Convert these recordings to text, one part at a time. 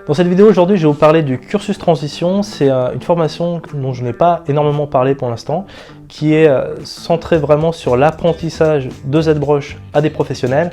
Dans cette vidéo aujourd'hui, je vais vous parler du cursus transition. C'est une formation dont je n'ai pas énormément parlé pour l'instant, qui est centrée vraiment sur l'apprentissage de ZBrush à des professionnels,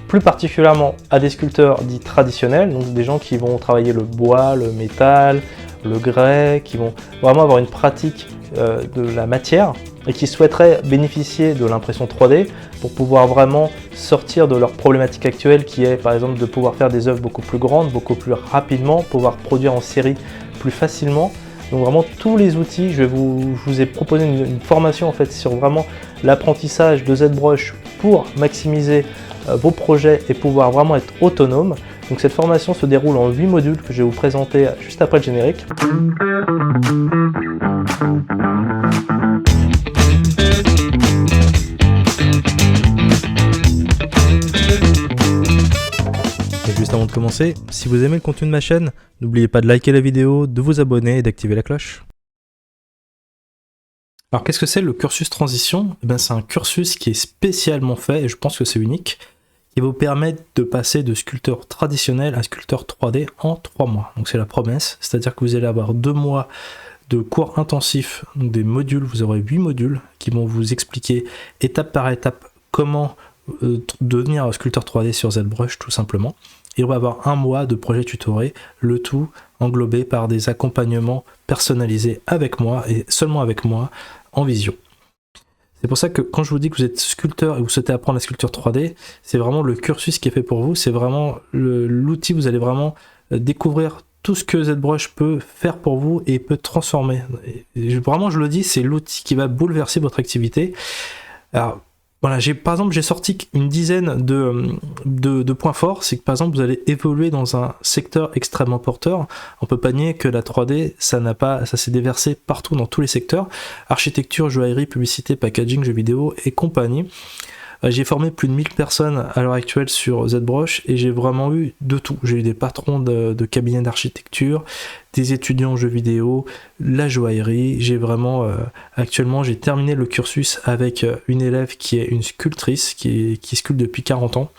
plus particulièrement à des sculpteurs dits traditionnels, donc des gens qui vont travailler le bois, le métal, le grès, qui vont vraiment avoir une pratique de la matière et qui souhaiteraient bénéficier de l'impression 3D pour pouvoir vraiment sortir de leur problématique actuelle qui est par exemple de pouvoir faire des œuvres beaucoup plus grandes, beaucoup plus rapidement, pouvoir produire en série plus facilement. Donc vraiment tous les outils, je vous ai proposé une formation en fait sur vraiment l'apprentissage de ZBrush pour maximiser vos projets et pouvoir vraiment être autonome. Donc cette formation se déroule en 8 modules que je vais vous présenter juste après le générique. Et juste avant de commencer, si vous aimez le contenu de ma chaîne, n'oubliez pas de liker la vidéo, de vous abonner et d'activer la cloche. Alors qu'est-ce que c'est le cursus transition? C'est un cursus qui est spécialement fait, et je pense que c'est unique, qui va vous permettre de passer de sculpteur traditionnel à sculpteur 3D en 3 mois. Donc c'est la promesse, c'est-à-dire que vous allez avoir 2 mois de cours intensifs, donc des modules, vous aurez 8 modules qui vont vous expliquer étape par étape comment devenir sculpteur 3D sur ZBrush tout simplement. Et on va avoir 1 mois de projet tutoré, le tout englobé par des accompagnements personnalisés avec moi et seulement avec moi en visio. C'est pour ça que quand je vous dis que vous êtes sculpteur et vous souhaitez apprendre la sculpture 3D, c'est vraiment le cursus qui est fait pour vous, c'est vraiment l'outil, vous allez vraiment découvrir tout ce que ZBrush peut faire pour vous et peut transformer. Et vraiment, je le dis, c'est l'outil qui va bouleverser votre activité. Alors, voilà, par exemple, j'ai sorti une dizaine de points forts. C'est que par exemple, vous allez évoluer dans un secteur extrêmement porteur. On peut pas nier que la 3D, ça s'est déversé partout dans tous les secteurs. Architecture, joaillerie, publicité, packaging, jeux vidéo et compagnie. J'ai formé plus de 1000 personnes à l'heure actuelle sur ZBrush et j'ai vraiment eu de tout. J'ai eu des patrons de cabinets d'architecture, des étudiants en jeux vidéo, la joaillerie. J'ai vraiment, actuellement, j'ai terminé le cursus avec une élève qui est une sculptrice, qui sculpte depuis 40 ans.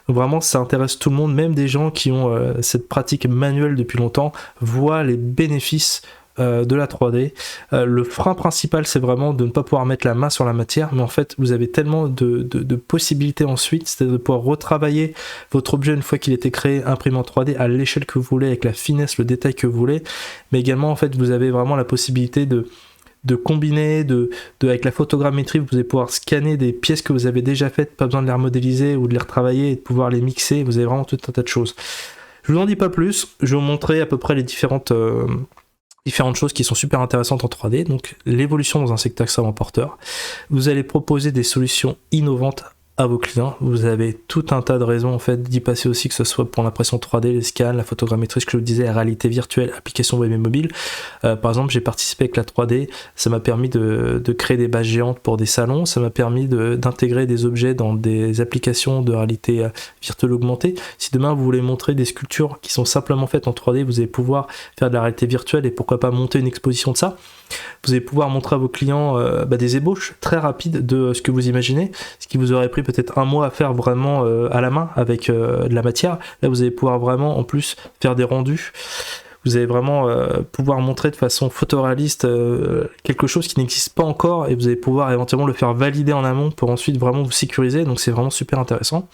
Donc vraiment, ça intéresse tout le monde, même des gens qui ont cette pratique manuelle depuis longtemps, voient les bénéfices de la 3D. Le frein principal, c'est vraiment de ne pas pouvoir mettre la main sur la matière, mais en fait, vous avez tellement de possibilités ensuite, c'est de pouvoir retravailler votre objet une fois qu'il a été créé, imprimer en 3D à l'échelle que vous voulez, avec la finesse, le détail que vous voulez, mais également, en fait, vous avez vraiment la possibilité de combiner, avec la photogrammétrie, vous allez pouvoir scanner des pièces que vous avez déjà faites, pas besoin de les remodéliser ou de les retravailler et de pouvoir les mixer, vous avez vraiment tout un tas de choses. Je vous en dis pas plus, je vais vous montrer à peu près les différentes choses qui sont super intéressantes en 3D, donc l'évolution dans un secteur extrêmement porteur. Vous allez proposer des solutions innovantes à vos clients. Vous avez tout un tas de raisons en fait d'y passer aussi, que ce soit pour l'impression 3D, les scans, la photogrammétrie, ce que je vous disais, la réalité virtuelle, applications web et mobile. Par exemple, j'ai participé avec la 3D, ça m'a permis de créer des bases géantes pour des salons, ça m'a permis d'intégrer des objets dans des applications de réalité virtuelle augmentée. Si demain vous voulez montrer des sculptures qui sont simplement faites en 3D, vous allez pouvoir faire de la réalité virtuelle et pourquoi pas monter une exposition de ça. Vous allez pouvoir montrer à vos clients des ébauches très rapides de ce que vous imaginez, ce qui vous aurait pris peut-être 1 mois à faire vraiment à la main avec de la matière. Là, vous allez pouvoir vraiment en plus faire des rendus. Vous allez vraiment pouvoir montrer de façon photoréaliste quelque chose qui n'existe pas encore et vous allez pouvoir éventuellement le faire valider en amont pour ensuite vraiment vous sécuriser. Donc c'est vraiment super intéressant.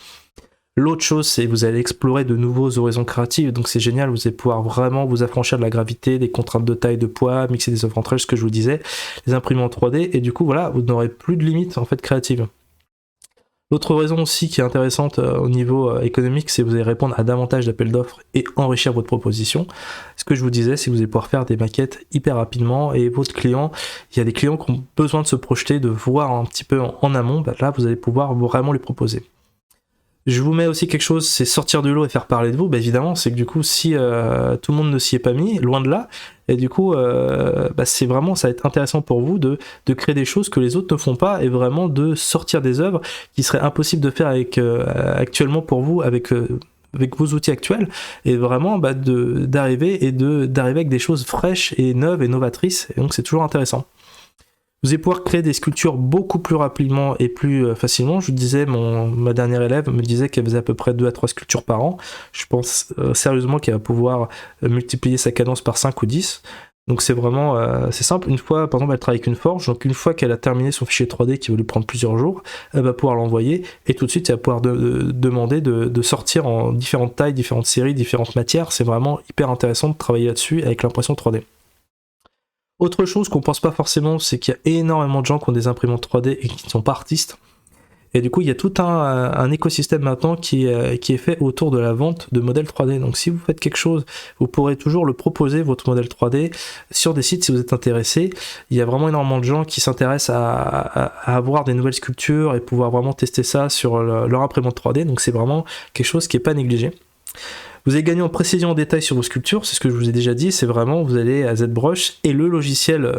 L'autre chose, c'est que vous allez explorer de nouveaux horizons créatifs, donc c'est génial, vous allez pouvoir vraiment vous affranchir de la gravité, des contraintes de taille, de poids, mixer des œuvres entre elles, ce que je vous disais, les imprimer en 3D, et du coup, voilà, vous n'aurez plus de limites en fait créatives. L'autre raison aussi qui est intéressante au niveau économique, c'est que vous allez répondre à davantage d'appels d'offres et enrichir votre proposition. Ce que je vous disais, c'est que vous allez pouvoir faire des maquettes hyper rapidement et votre client, il y a des clients qui ont besoin de se projeter, de voir un petit peu en amont, là vous allez pouvoir vraiment lui proposer. Je vous mets aussi quelque chose, c'est sortir du lot et faire parler de vous. Évidemment, c'est que du coup, si tout le monde ne s'y est pas mis, loin de là, et du coup, c'est vraiment, ça va être intéressant pour vous de créer des choses que les autres ne font pas et vraiment de sortir des œuvres qui seraient impossibles de faire actuellement pour vous avec vos outils actuels et vraiment d'arriver avec des choses fraîches et neuves et novatrices. Et donc, c'est toujours intéressant. Vous allez pouvoir créer des sculptures beaucoup plus rapidement et plus facilement. Je vous disais, ma dernière élève me disait qu'elle faisait à peu près 2 à 3 sculptures par an. Je pense sérieusement qu'elle va pouvoir multiplier sa cadence par 5 ou 10. Donc c'est vraiment c'est simple. Une fois, par exemple, elle travaille avec une forge. Donc une fois qu'elle a terminé son fichier 3D qui va lui prendre plusieurs jours, elle va pouvoir l'envoyer et tout de suite elle va pouvoir demander de sortir en différentes tailles, différentes séries, différentes matières. C'est vraiment hyper intéressant de travailler là-dessus avec l'impression 3D. Autre chose qu'on pense pas forcément, c'est qu'il y a énormément de gens qui ont des imprimantes 3D et qui ne sont pas artistes. Et du coup, il y a tout un écosystème maintenant qui est fait autour de la vente de modèles 3D. Donc si vous faites quelque chose, vous pourrez toujours le proposer, votre modèle 3D, sur des sites si vous êtes intéressé. Il y a vraiment énormément de gens qui s'intéressent à avoir des nouvelles sculptures et pouvoir vraiment tester ça sur leur imprimante 3D. Donc c'est vraiment quelque chose qui n'est pas négligé. Vous allez gagner en précision en détail sur vos sculptures, c'est ce que je vous ai déjà dit, c'est vraiment, vous allez à ZBrush et le logiciel,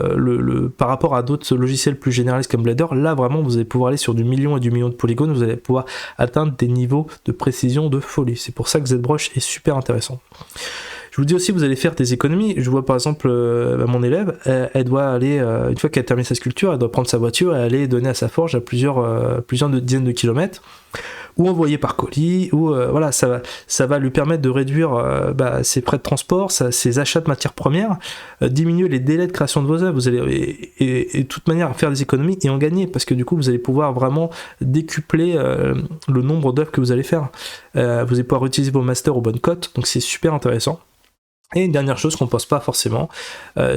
par rapport à d'autres logiciels plus généralistes comme Blender, là vraiment vous allez pouvoir aller sur du million et du million de polygones, vous allez pouvoir atteindre des niveaux de précision de folie. C'est pour ça que ZBrush est super intéressant. Je vous dis aussi, vous allez faire des économies. Je vois par exemple mon élève, elle doit aller, une fois qu'elle a terminé sa sculpture, elle doit prendre sa voiture et aller donner à sa forge à plusieurs dizaines de kilomètres, ou envoyer par colis, ou voilà, ça va lui permettre de réduire ses frais de transport, ses achats de matières premières, diminuer les délais de création de vos œuvres. Vous allez et de toute manière faire des économies et en gagner, parce que du coup vous allez pouvoir vraiment décupler le nombre d'œuvres que vous allez faire. Vous allez pouvoir utiliser vos masters aux bonnes cotes, donc c'est super intéressant. Et une dernière chose qu'on ne pose pas forcément,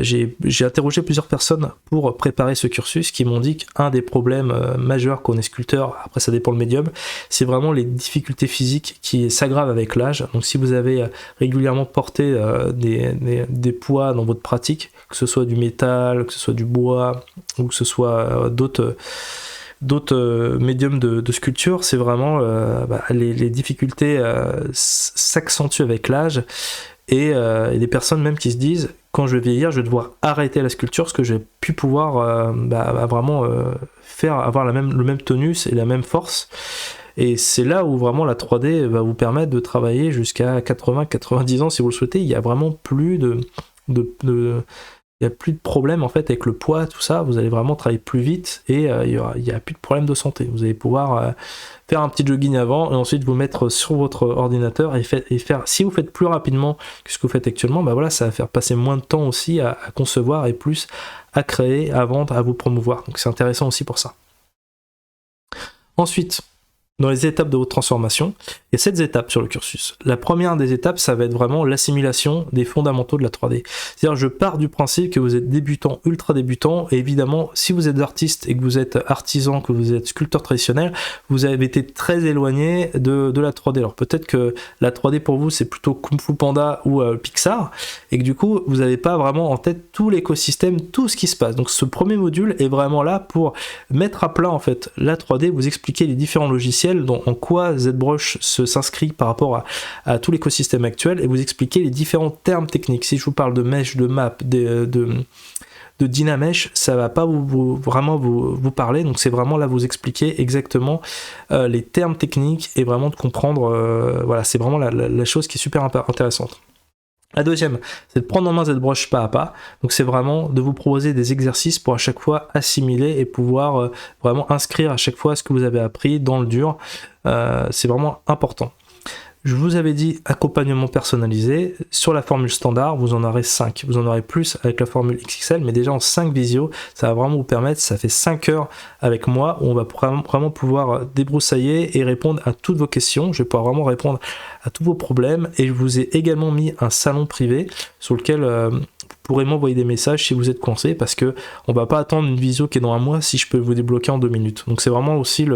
j'ai interrogé plusieurs personnes pour préparer ce cursus qui m'ont dit qu'un des problèmes majeurs qu'on est sculpteur, après ça dépend le médium, c'est vraiment les difficultés physiques qui s'aggravent avec l'âge. Donc si vous avez régulièrement porté des poids dans votre pratique, que ce soit du métal, que ce soit du bois, ou que ce soit d'autres médiums de sculpture, c'est vraiment les difficultés s'accentuent avec l'âge. Et des personnes même qui se disent, quand je vais vieillir, je vais devoir arrêter la sculpture, parce que je vais plus pouvoir vraiment avoir le même tonus et la même force. Et c'est là où vraiment la 3D va vous permettre de travailler jusqu'à 80-90 ans si vous le souhaitez. Il y a vraiment plus il n'y a plus de problème en fait avec le poids, tout ça. Vous allez vraiment travailler plus vite et il n'y a plus de problème de santé. Vous allez pouvoir faire un petit jogging avant et ensuite vous mettre sur votre ordinateur et faire. Si vous faites plus rapidement que ce que vous faites actuellement, voilà, ça va faire passer moins de temps aussi à concevoir et plus à créer, à vendre, à vous promouvoir. Donc c'est intéressant aussi pour ça. Ensuite, dans les étapes de votre transformation, il y a 7 étapes sur le cursus. La première des étapes, ça va être vraiment l'assimilation des fondamentaux de la 3D. C'est-à-dire, je pars du principe que vous êtes débutant, ultra débutant, et évidemment, si vous êtes artiste et que vous êtes artisan, que vous êtes sculpteur traditionnel, vous avez été très éloigné de la 3D. Alors peut-être que la 3D pour vous, c'est plutôt Kung Fu Panda ou Pixar, et que du coup, vous n'avez pas vraiment en tête tout l'écosystème, tout ce qui se passe. Donc ce premier module est vraiment là pour mettre à plat en fait la 3D, vous expliquer les différents logiciels, en quoi ZBrush s'inscrit par rapport à tout l'écosystème actuel, et vous expliquer les différents termes techniques. Si je vous parle de mesh, de map, de Dynamesh, ça va pas vraiment vous parler, donc c'est vraiment là vous expliquer exactement les termes techniques et vraiment de comprendre, voilà, c'est vraiment la chose qui est super intéressante. La deuxième, c'est de prendre en main ZBrush pas à pas. Donc c'est vraiment de vous proposer des exercices pour à chaque fois assimiler et pouvoir vraiment inscrire à chaque fois ce que vous avez appris dans le dur. C'est vraiment important. Je vous avais dit accompagnement personnalisé. Sur la formule standard, vous en aurez 5. Vous en aurez plus avec la formule XXL, mais déjà en 5 visios, ça va vraiment vous permettre, ça fait 5 heures avec moi, où on va vraiment pouvoir débroussailler et répondre à toutes vos questions. Je vais pouvoir vraiment répondre à tous vos problèmes, et je vous ai également mis un salon privé sur lequel vous pourrez m'envoyer des messages si vous êtes coincé, parce que on va pas attendre une visio qui est dans un mois si je peux vous débloquer en 2 minutes. Donc c'est vraiment aussi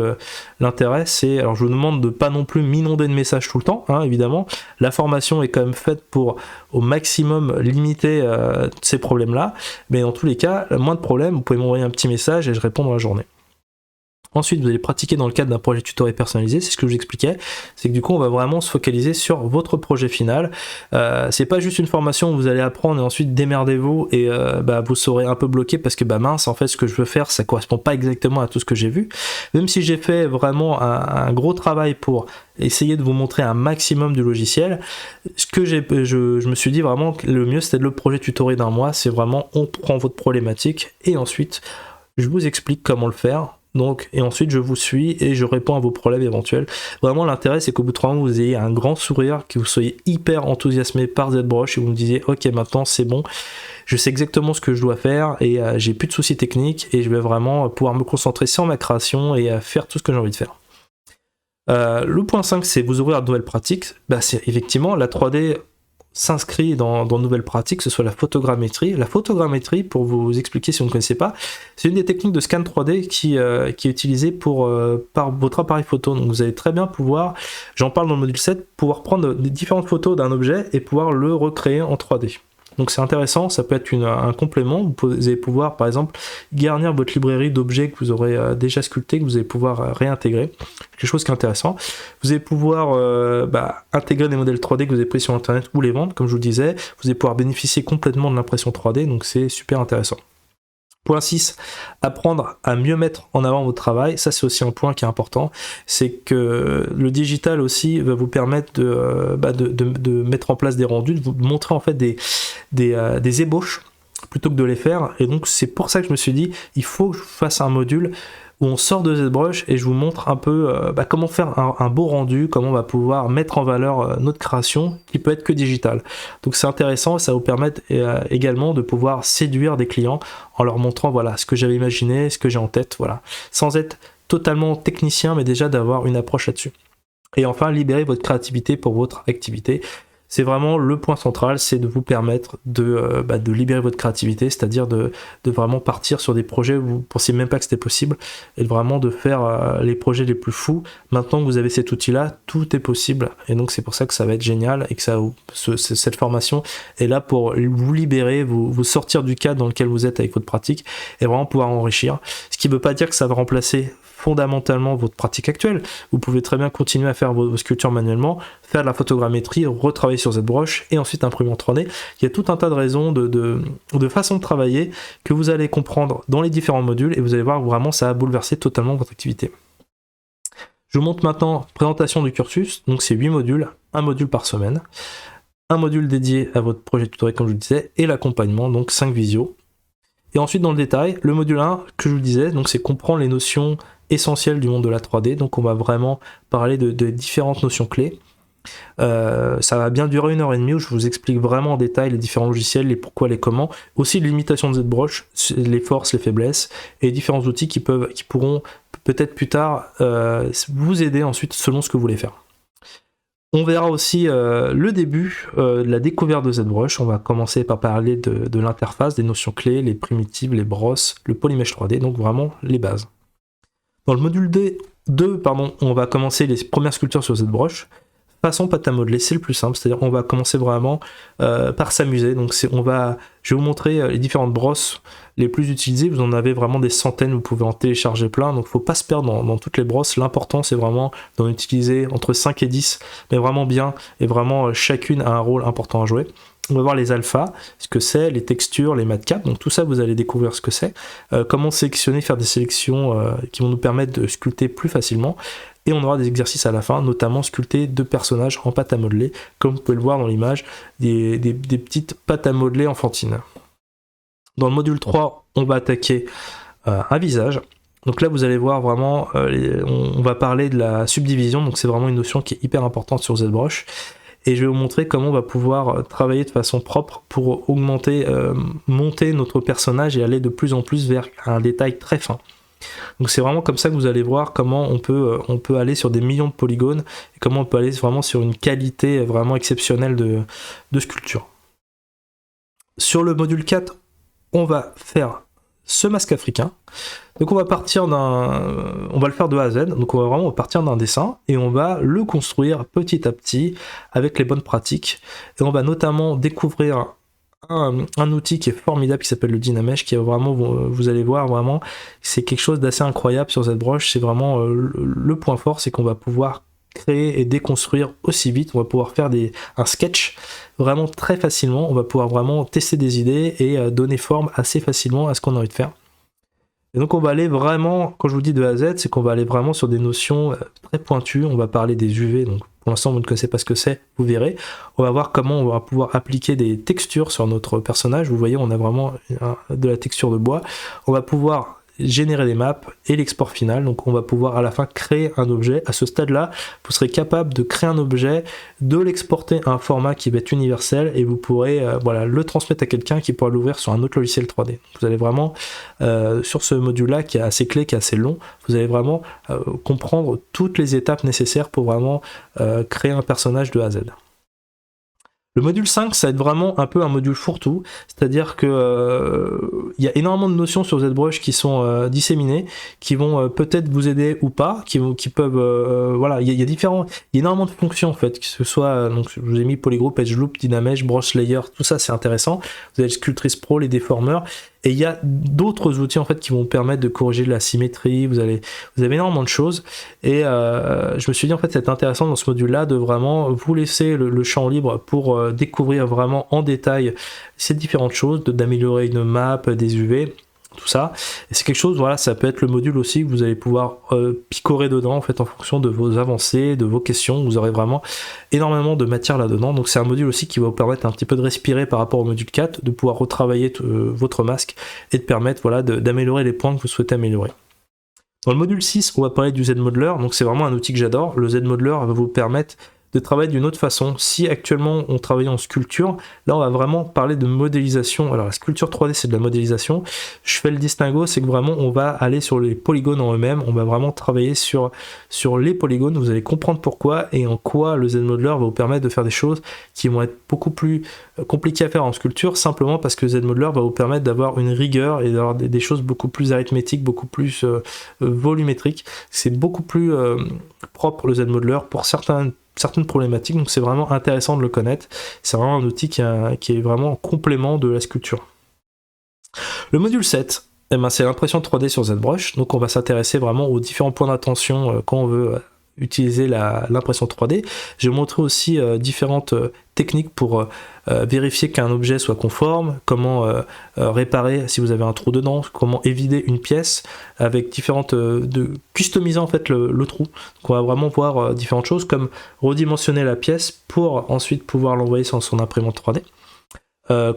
l'intérêt, c'est, alors je vous demande de pas non plus m'inonder de messages tout le temps, hein, évidemment. La formation est quand même faite pour au maximum limiter ces problèmes-là, mais dans tous les cas, moins de problèmes, vous pouvez m'envoyer un petit message et je réponds dans la journée. Ensuite, vous allez pratiquer dans le cadre d'un projet tutoriel personnalisé, c'est ce que je vous expliquais, c'est que du coup on va vraiment se focaliser sur votre projet final. C'est pas juste une formation où vous allez apprendre et ensuite démerdez-vous et vous serez un peu bloqué parce que mince, en fait ce que je veux faire ça correspond pas exactement à tout ce que j'ai vu. Même si j'ai fait vraiment un gros travail pour essayer de vous montrer un maximum du logiciel, ce que je me suis dit vraiment que le mieux c'était le projet tutoriel d'un mois, c'est vraiment on prend votre problématique et ensuite je vous explique comment le faire. Donc, et ensuite je vous suis et je réponds à vos problèmes éventuels. Vraiment l'intérêt c'est qu'au bout de 3 mois vous ayez un grand sourire, que vous soyez hyper enthousiasmé par ZBrush et vous me disiez ok maintenant c'est bon, je sais exactement ce que je dois faire et j'ai plus de soucis techniques et je vais vraiment pouvoir me concentrer sur ma création et faire tout ce que j'ai envie de faire. Le point 5 c'est vous ouvrir de nouvelles pratiques. C'est effectivement la 3D s'inscrit dans de nouvelles pratiques, que ce soit la photogrammétrie. La photogrammétrie, pour vous expliquer si vous ne connaissez pas, c'est une des techniques de scan 3D qui est utilisée par votre appareil photo. Donc vous allez très bien pouvoir, j'en parle dans le module 7, pouvoir prendre des différentes photos d'un objet et pouvoir le recréer en 3D. Donc c'est intéressant, ça peut être un complément. Vous allez pouvoir par exemple garnir votre librairie d'objets que vous aurez déjà sculptés, que vous allez pouvoir réintégrer. Quelque chose qui est intéressant. Vous allez pouvoir intégrer des modèles 3D que vous avez pris sur internet ou les vendre, comme je vous le disais. Vous allez pouvoir bénéficier complètement de l'impression 3D, donc c'est super intéressant. Point 6, apprendre à mieux mettre en avant votre travail. Ça c'est aussi un point qui est important, c'est que le digital aussi va vous permettre de mettre en place des rendus, de vous montrer en fait des ébauches plutôt que de les faire. Et donc c'est pour ça que je me suis dit, il faut que je fasse un module où on sort de ZBrush et je vous montre un peu comment faire un beau rendu, comment on va pouvoir mettre en valeur notre création qui peut être que digitale. Donc c'est intéressant, ça va vous permettre également de pouvoir séduire des clients en leur montrant voilà ce que j'avais imaginé, ce que j'ai en tête, voilà, sans être totalement technicien mais déjà d'avoir une approche là-dessus. Et enfin, libérer votre créativité pour votre activité. C'est vraiment le point central, c'est de vous permettre de libérer votre créativité, c'est-à-dire de vraiment partir sur des projets où vous ne pensiez même pas que c'était possible, et vraiment de faire les projets les plus fous. Maintenant que vous avez cet outil-là, tout est possible, et donc c'est pour ça que ça va être génial, et que cette formation est là pour vous libérer, vous sortir du cadre dans lequel vous êtes avec votre pratique, et vraiment pouvoir enrichir. Ce qui ne veut pas dire que ça va remplacer fondamentalement votre pratique actuelle. Vous pouvez très bien continuer à faire vos sculptures manuellement, faire de la photogrammétrie, retravailler sur ZBrush et ensuite imprimer en 3D. Il y a tout un tas de raisons, de façons de travailler que vous allez comprendre dans les différents modules et vous allez voir vraiment ça a bouleversé totalement votre activité. Je vous montre maintenant présentation du cursus. Donc c'est 8 modules, un module par semaine, un module dédié à votre projet tutoriel comme je vous le disais et l'accompagnement, donc 5 visios. Et ensuite dans le détail, le module 1 que je vous le disais, donc c'est comprendre les notions essentielles du monde de la 3D, donc on va vraiment parler de différentes notions clés. Ça va bien durer 1h30 où je vous explique vraiment en détail les différents logiciels, les pourquoi, les comment, aussi les limitations de ZBrush, les forces, les faiblesses, et différents outils qui pourront peut-être plus tard vous aider ensuite selon ce que vous voulez faire. On verra aussi le début de la découverte de ZBrush. On va commencer par parler de l'interface, des notions clés, les primitives, les brosses, le polymesh 3D, donc vraiment les bases. Dans le module 2, on va commencer les premières sculptures sur ZBrush. Façon pâte à modeler, c'est le plus simple, c'est-à-dire on va commencer vraiment par s'amuser. Donc je vais vous montrer les différentes brosses les plus utilisées. Vous en avez vraiment des centaines, vous pouvez en télécharger plein. Donc il ne faut pas se perdre dans toutes les brosses. L'important c'est vraiment d'en utiliser entre 5 et 10, mais vraiment bien, et vraiment chacune a un rôle important à jouer. On va voir les alphas, ce que c'est, les textures, les matcaps, donc tout ça vous allez découvrir ce que c'est, comment sélectionner, faire des sélections qui vont nous permettre de sculpter plus facilement, et on aura des exercices à la fin, notamment sculpter 2 personnages en pâte à modeler, comme vous pouvez le voir dans l'image, des petites pâtes à modeler enfantines. Dans le module 3, on va attaquer un visage. Donc là vous allez voir vraiment, on va parler de la subdivision, donc c'est vraiment une notion qui est hyper importante sur ZBrush. Et je vais vous montrer comment on va pouvoir travailler de façon propre pour augmenter, monter notre personnage et aller de plus en plus vers un détail très fin. Donc c'est vraiment comme ça que vous allez voir comment on peut aller sur des millions de polygones et comment on peut aller vraiment sur une qualité vraiment exceptionnelle de sculpture. Sur le module 4, on va faire ce masque africain. Donc on va le faire de A à Z, donc on va vraiment partir d'un dessin et on va le construire petit à petit avec les bonnes pratiques. Et on va notamment découvrir un outil qui est formidable qui s'appelle le Dynamesh, qui est vraiment, vous allez voir vraiment, c'est quelque chose d'assez incroyable sur ZBrush. C'est vraiment le point fort, c'est qu'on va pouvoir créer et déconstruire aussi vite, on va pouvoir faire un sketch vraiment très facilement, on va pouvoir vraiment tester des idées et donner forme assez facilement à ce qu'on a envie de faire. Et donc on va aller vraiment, quand je vous dis de A à Z, c'est qu'on va aller vraiment sur des notions très pointues, on va parler des UV, donc pour l'instant vous ne connaissez pas ce que c'est, vous verrez. On va voir comment on va pouvoir appliquer des textures sur notre personnage, vous voyez on a vraiment de la texture de bois. On va pouvoir générer des maps et l'export final. Donc on va pouvoir à la fin créer un objet. À ce stade-là, vous serez capable de créer un objet, de l'exporter à un format qui va être universel et vous pourrez voilà, le transmettre à quelqu'un qui pourra l'ouvrir sur un autre logiciel 3D. Vous allez vraiment, sur ce module-là qui est assez clé, qui est assez long, vous allez vraiment comprendre toutes les étapes nécessaires pour vraiment créer un personnage de A à Z. Le module 5, ça va être vraiment un peu un module fourre-tout, c'est-à-dire que il y a énormément de notions sur ZBrush qui sont disséminées, qui vont peut-être vous aider ou pas, qui peuvent, voilà, il y a énormément de fonctions en fait, que ce soit, donc je vous ai mis Polygroup, Edge Loop, Dynamesh, Brush Layer, tout ça c'est intéressant. Vous avez le Sculptris Pro, les déformeurs, et il y a d'autres outils en fait qui vont vous permettre de corriger de la symétrie. Vous avez énormément de choses, et je me suis dit en fait c'est intéressant dans ce module là de vraiment vous laisser le champ libre pour découvrir vraiment en détail ces différentes choses, d'améliorer une map, des UV, tout ça. Et c'est quelque chose, voilà, ça peut être le module aussi que vous allez pouvoir picorer dedans en fait en fonction de vos avancées, de vos questions. Vous aurez vraiment énormément de matière là-dedans. Donc c'est un module aussi qui va vous permettre un petit peu de respirer par rapport au module 4, de pouvoir retravailler votre masque et de permettre, voilà, d'améliorer les points que vous souhaitez améliorer. Dans le module 6, on va parler du Z-Modeler. Donc c'est vraiment un outil que j'adore. Le Z-Modeler va vous permettre de travailler d'une autre façon. Si actuellement on travaille en sculpture, là on va vraiment parler de modélisation. Alors la sculpture 3D c'est de la modélisation. Je fais le distinguo, c'est que vraiment on va aller sur les polygones en eux-mêmes, on va vraiment travailler sur les polygones, vous allez comprendre pourquoi et en quoi le Z-Modeler va vous permettre de faire des choses qui vont être beaucoup plus compliquées à faire en sculpture, simplement parce que le Z-Modeler va vous permettre d'avoir une rigueur et d'avoir des choses beaucoup plus arithmétiques, beaucoup plus volumétriques. C'est beaucoup plus propre le Z-Modeler pour certaines problématiques, donc c'est vraiment intéressant de le connaître. C'est vraiment un outil qui est vraiment complément de la sculpture. Le module 7, eh ben, c'est l'impression 3D sur ZBrush, donc on va s'intéresser vraiment aux différents points d'attention quand on veut utiliser l'impression 3D. J'ai montré aussi différentes techniques pour vérifier qu'un objet soit conforme, comment réparer si vous avez un trou dedans, comment évider une pièce, avec différentes de customiser en fait le trou. Donc on va vraiment voir différentes choses comme redimensionner la pièce pour ensuite pouvoir l'envoyer sur son imprimante 3D.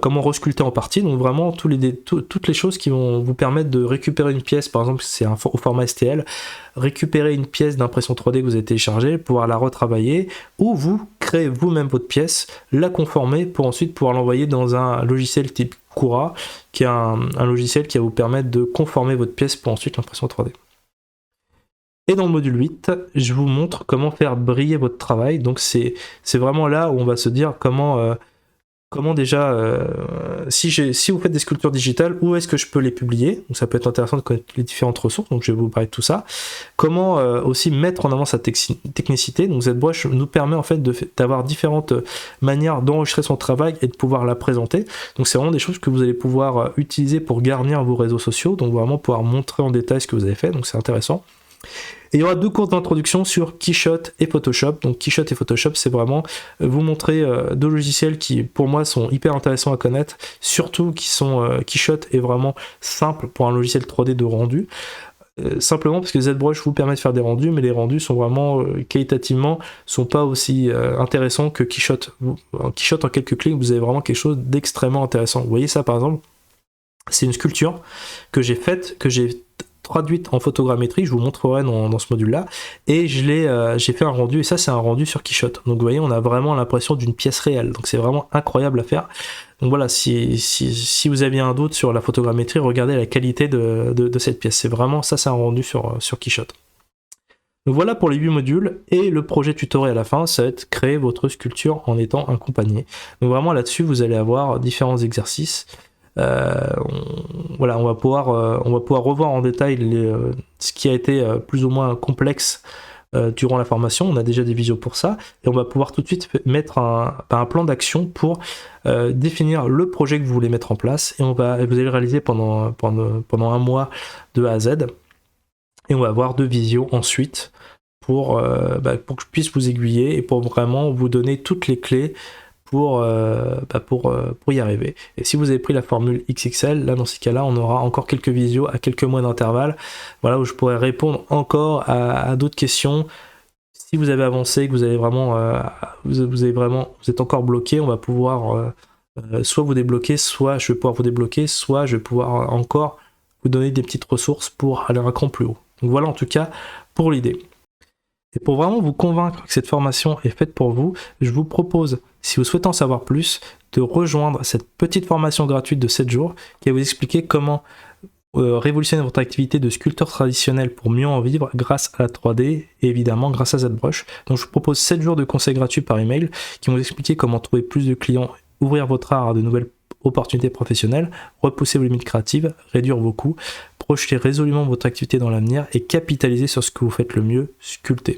Comment resculpter en partie, donc vraiment toutes les choses qui vont vous permettre de récupérer une pièce, par exemple si c'est au format STL, récupérer une pièce d'impression 3D que vous avez téléchargée, pouvoir la retravailler, ou vous créez vous-même votre pièce, la conformer pour ensuite pouvoir l'envoyer dans un logiciel type Cura, qui est un logiciel qui va vous permettre de conformer votre pièce pour ensuite l'impression 3D. Et dans le module 8, je vous montre comment faire briller votre travail, donc c'est vraiment là où on va se dire comment déjà, si vous faites des sculptures digitales, où est-ce que je peux les publier? Donc ça peut être intéressant de connaître les différentes ressources, donc je vais vous parler de tout ça. Comment aussi mettre en avant sa technicité, donc ZBrush nous permet en fait d'avoir différentes manières d'enregistrer son travail et de pouvoir la présenter. Donc c'est vraiment des choses que vous allez pouvoir utiliser pour garnir vos réseaux sociaux, donc vraiment pouvoir montrer en détail ce que vous avez fait, donc c'est intéressant. Et il y aura 2 cours d'introduction sur Keyshot et Photoshop. Donc Keyshot et Photoshop, c'est vraiment vous montrer 2 logiciels qui pour moi sont hyper intéressants à connaître, surtout Keyshot est vraiment simple pour un logiciel 3D de rendu. Simplement parce que ZBrush vous permet de faire des rendus, mais les rendus sont vraiment qualitativement sont pas aussi intéressants que Keyshot. Keyshot en quelques clics, vous avez vraiment quelque chose d'extrêmement intéressant. Vous voyez ça par exemple, c'est une sculpture que j'ai faite, que j'ai traduite en photogrammétrie, je vous montrerai dans ce module-là, et j'ai fait un rendu, et ça c'est un rendu sur Keyshot. Donc vous voyez, on a vraiment l'impression d'une pièce réelle, donc c'est vraiment incroyable à faire. Donc voilà, si vous aviez un doute sur la photogrammétrie, regardez la qualité de cette pièce, c'est vraiment, ça c'est un rendu sur Keyshot. Donc voilà pour les 8 modules, et le projet tutoriel à la fin, ça va être créer votre sculpture en étant accompagné. Donc vraiment là-dessus, vous allez avoir différents exercices. Voilà, on va pouvoir revoir en détail ce qui a été plus ou moins complexe durant la formation. On a déjà des visios pour ça, et on va pouvoir tout de suite mettre un plan d'action pour définir le projet que vous voulez mettre en place, et vous allez le réaliser pendant un mois de A à Z, et on va avoir 2 visios ensuite pour que je puisse vous aiguiller et pour vraiment vous donner toutes les clés pour y arriver. Et si vous avez pris la formule XXL, là dans ces cas-là, on aura encore quelques visios à quelques mois d'intervalle, voilà, où je pourrais répondre encore à d'autres questions. Si vous avez avancé, que vous avez vraiment, vous êtes encore bloqué, on va pouvoir soit vous débloquer, soit je vais pouvoir vous débloquer, soit je vais pouvoir encore vous donner des petites ressources pour aller un cran plus haut. Donc voilà en tout cas pour l'idée. Et pour vraiment vous convaincre que cette formation est faite pour vous, je vous propose, si vous souhaitez en savoir plus, de rejoindre cette petite formation gratuite de 7 jours qui va vous expliquer comment révolutionner votre activité de sculpteur traditionnel pour mieux en vivre grâce à la 3D et évidemment grâce à ZBrush. Donc je vous propose 7 jours de conseils gratuits par email qui vont vous expliquer comment trouver plus de clients, ouvrir votre art à de nouvelles opportunités professionnelles, repousser vos limites créatives, réduire vos coûts, projeter résolument votre activité dans l'avenir et capitaliser sur ce que vous faites le mieux, sculpter.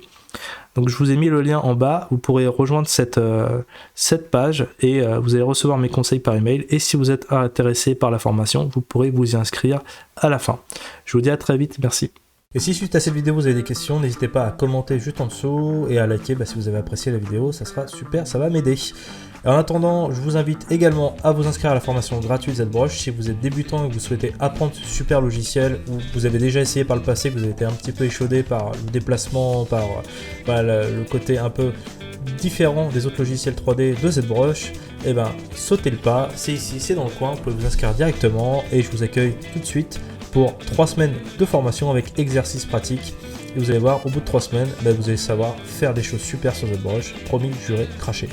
Donc je vous ai mis le lien en bas, vous pourrez rejoindre cette page et vous allez recevoir mes conseils par email, et si vous êtes intéressé par la formation, vous pourrez vous y inscrire à la fin. Je vous dis à très vite, merci. Et si suite à cette vidéo vous avez des questions, n'hésitez pas à commenter juste en dessous et à liker si vous avez apprécié la vidéo, ça sera super, ça va m'aider. En attendant, je vous invite également à vous inscrire à la formation gratuite ZBrush si vous êtes débutant et que vous souhaitez apprendre ce super logiciel, ou vous avez déjà essayé par le passé, que vous avez été un petit peu échaudé par le déplacement, par le côté un peu différent des autres logiciels 3D de ZBrush. Et sautez le pas, c'est ici, c'est dans le coin, vous pouvez vous inscrire directement et je vous accueille tout de suite pour 3 semaines de formation avec exercices pratiques. Et vous allez voir, au bout de 3 semaines, vous allez savoir faire des choses super sur ZBrush, promis, juré, craché.